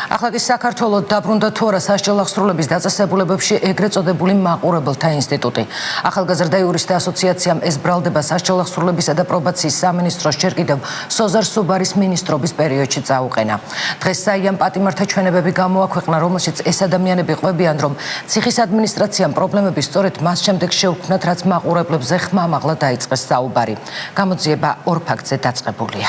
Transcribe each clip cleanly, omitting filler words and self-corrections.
ახლა კი საქართველოს დაბრუნდა თუ არა სასჯელ აღსრულების დაწესებულებებში ეგრეთ წოდებული მაყურებელთა ინსტიტუტი. ახალგაზრდა იურისტთა ასოციაციამ ეს ბრალდება სასჯელ აღსრულებისა და პრობაციის სამინისტროს ჯერ კიდევ სოზარ სუბარის მინისტრობის პერიოდში წაუყენა. დღეს საიამ პატიმართა ჩვენებები გამოაქვეყნა, რომელშიც ეს ადამიანები ყვებიან, რომ ციხის ადმინისტრაციამ პრობლემები სწორედ მას შემდეგ შეუქმნათ, რაც მაყურებლებზე ხმამაღლა დაიწყეს საუბარი. გამოძიება ორ ფაქტზე დაწყებულია.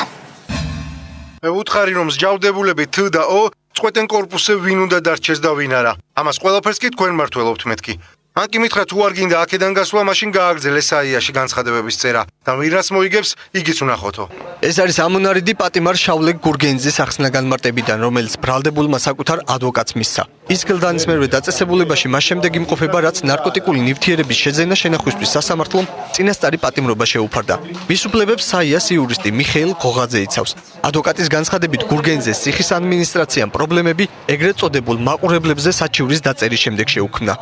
მე ვუთხარი, რომ მსჯავრდებულები Თ და O წყვეტენ კორპუსზე ვინ უნდა დარჩეს და ვინ არა. ამას ყველაფერს კი თქვენ მართლობთ მეთქი. ან კი მითხრა თუ არ გინდა აქედან გასვლა, მაშინ გააგრძელე საიაში განცხადებების წერა და ვირას მოიგებს, იგიც უნახოთო. ეს არის ამონარიდი პატიმარ შავლეკ გურგენიძის ახსნა-განმარტებიდან, რომელიც ბრალდებულმა საკუთარ ადვოკატს მისცა. ის გელდანის მერვე დაწესებულებაში მას შემდეგ იმყოფება, რაც ნარკოტიკული ნივთიერების შეძენა შენახვისთვის სასამართლომ წინასწარი პატიმრობა შეუფარდა. მის უფლებებს საიას იურისტი მიხეილ ღოღაძე იცავს. ადვოკატის განცხადებით გურგენიძეს ციხის ადმინისტრაციამ პრობლემები ეგრეთ წოდებულ მაყურებლებზე საჩივრის დაწერის შემდეგ შეუქმნა.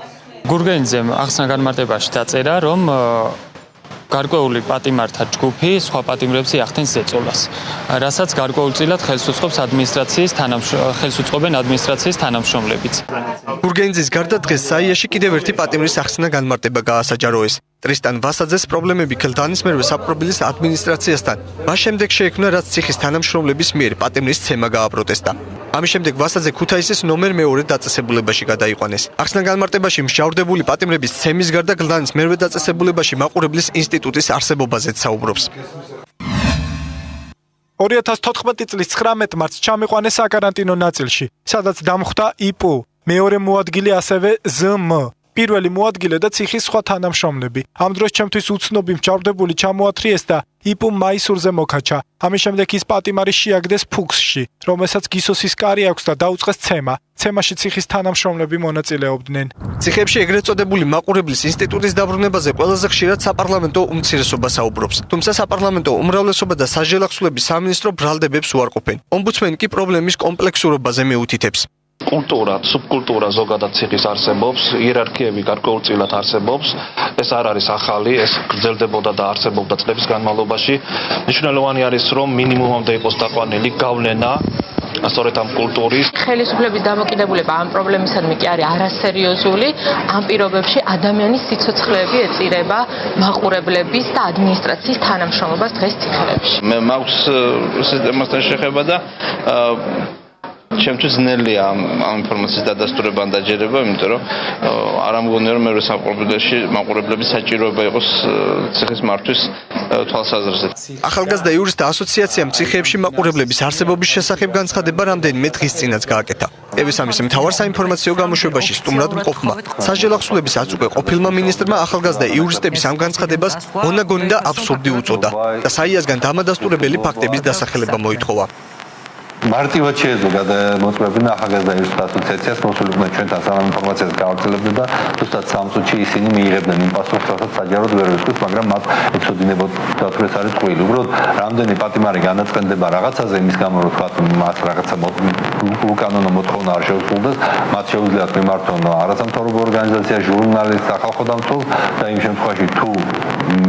გურგენიძემ ახსნა-განმარტებაში დაწერა, რომ გარკვეული პატიმართა ჯგუფი სხვა პატიმრებს იახდენს ზეწოლას, რასაც გარკვეულწილად ხელს უწყობენ ადმინისტრაციის თანამშრომლებიც. გურგენიძის გარდა დღეს საიაში კიდევ ერთი პატიმრის ახსნა-განმარტება გაასაჯაროეს. ტრისტან ვასაძეს პრობლემები გელდანის მერვე საპყრობილის ადმინისტრაციასთან მას შემდეგ შეექმნა, რაც ციხის თანამშრომლების მიერ პატიმრის ცემა გააპროტესტა. ამის შემდეგ ვასაძე ქუთაისის ნომერ მეორე დაწესებულებაში გადაიყვანეს. ახსნა-განმარტებაში მსჯავრდებული პატიმრების ცემის გარდა გელდანის მერვე დაწესებულებაში მაყურებლის ინსტიტუტის არსებობაზეც საუბრობს. 2014 წლის 19 მარტს ჩამიყვანეს საკარანტინო ნაწილში, სადაც დამხვდა იპუ, მეორე მოადგილე ასევე ზმ. პირველი მოადგილე და ციხის სხვა თანამშრომლები. ამ დროს ჩემთვის უცნობი მსჯავრდებული ჩამოათრიეს და იპუ მაისურზე მოკაჩა. ამის შემდეგ ის პატიმარი შეაგდეს ფუქსში, რომელსაც გისოსის კარი აქვს და დაუწყეს ცემა. ცემაში ციხის თანამშრომლები მონაწილეობდნენ. ციხეებში ეგრეთ წოდებული მაყურებლის ინსტიტუტის დაბრუნებაზე ყველაზე ხშირად საპარლამენტო უმცირესობა საუბრობს. თუმცა საპარლამენტო უმრავლესობა და სასჯელ აღსრულების სამინისტრო ბრალდებებს უარყოფენ. ომბუდსმენი კი პრობლემის კომპლექსურობაზე მიუთითებს. კულტურა, სუბკულტურა ზოგადად ციხის არსებობს, იერარქიები გარკვეულწილად არსებობს. ეს არ არის ახალი, ეს გრძელდებოდა და არსებობდა წლების განმავლობაში. მნიშვნელოვანი არის, რომ მინიმუმამდე იყოს დაყვანილი გავლენა სწორედ ამ კულტურის. ხელისუფლების დამოკიდებულება ამ პრობლემისადმი კი არის არასერიოზული. ამ პირობებში ადამიანის სიცოცხლეები ეწირება მაყურებლების და ადმინისტრაციის თანამშრომლობას დღეს ციხეებში. მე მაქვს სისტემასთან შეხება და ჩემთვის ნელია ამ ინფორმაციის დადასტურება და დაჯერება, იმიტომ რომ არ ამგონია რომ მეორე საპყრობილეში მაყურებლების საჭიროება იყოს ციხის მართვის თვალსაზრისით. ახალგაზრდა იურისტთა ასოციაციამ ციხეებში მაყურებლების არსებობის შესახებ განცხადება რამდენიმე დღის წინაც გააკეთა. ევესამის მთავარ საინფორმაციო გამოშვებაში სტუმრად მყოფმა სასჯელ აღსრულების აწუყე ყოფილმა მინისტრმა ახალგაზრდა იურისტების ამ განცხადებას მონაგონი და აბსურდი უწოდა და საიასგან დამადასტურებელი ფაქტების დასახელება მოითხოვა. მარტივად შეეძლო გადამოწმებინა ახალგაზრდა იურისტთა ასოციაციას მოსულიყვნენ ჩვენთან სანამ ინფორმაციას გავრცელებდნენ და ზუსტად სამ წუთში ისინი მიიღებდნენ იმ პასუხს, რასაც საჯაროდ ვერ ვისხვის, მაგრამ მათ ეცოდინებოდა თუ ეს არის ტყუილი. უბრალოდ რამდენი პატიმარი განაწყენდება რაღაცაზე, იმის გამო რომ თქვა მას რაღაცა უკანონო მოთხოვნა არ შეუსრულდეს, მათ შეუძლიათ მიმართონ არასამთავრობო ორგანიზაცია, ჟურნალისტ, სახალხო დამცველს და იმ შემთხვევაში თუ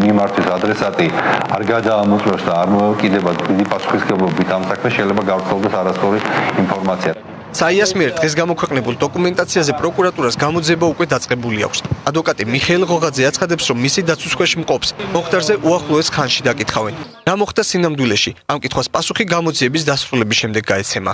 მიმართვის ადრესატი არ გადაამოწმებს და არ მოეკიდება დიდი პასუხისმგებლობით ამ საქმეს, შეიძლება გავრცელდეს არასწორი ინფორმაცია. საიას მიერ დღეს გამოქვეყნებულ დოკუმენტაციაზე პროკურატურას გამოძიება უკვე დაწყებული აქვს. ადვოკატი მიხეილ ღოღაძე აცხადებს, რომ მისი დაცვის ქვეშ მყოფს მოხდარზე უახლოეს ხანში დაკითხავენ. რა მოხდა სინამდვილეში? ამ კითხვას პასუხი გამოძიების დასრულების შემდეგ გაეცემა.